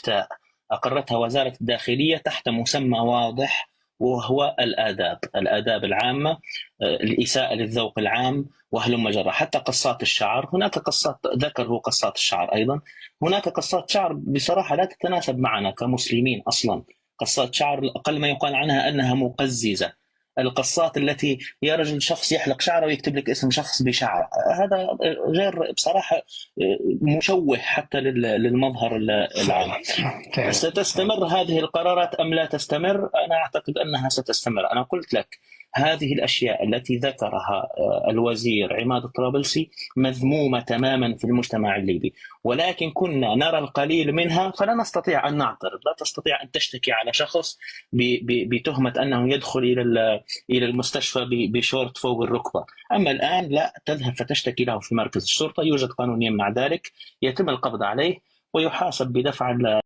إفتاء أقرتها وزارة الداخلية تحت مسمى واضح، وهو الآداب العامة، الإساءة للذوق العام وهلم جرى. حتى قصات الشعر، هناك قصات ذكر هو قصات الشعر أيضا، هناك قصات شعر بصراحة لا تتناسب معنا كمسلمين أصلا. قصات شعر أقل ما يقال عنها أنها مقززة. القصات التي يا رجل شخص يحلق شعره ويكتب لك اسم شخص بشعر، هذا غير بصراحة مشوه حتى للمظهر العام. فعلا. ستستمر هذه القرارات أم لا تستمر؟ أنا أعتقد أنها ستستمر. أنا قلت لك هذه الأشياء التي ذكرها الوزير عماد الطرابلسي مذمومة تماما في المجتمع الليبي، ولكن كنا نرى القليل منها فلا نستطيع أن نعترض. لا تستطيع أن تشتكي على شخص بتهمة أنه يدخل إلى المستشفى بشورت فوق الركبة. أما الآن لا، تذهب فتشتكي له في مركز الشرطة، يوجد قانون يمنع ذلك، يتم القبض عليه ويحاسب بدفع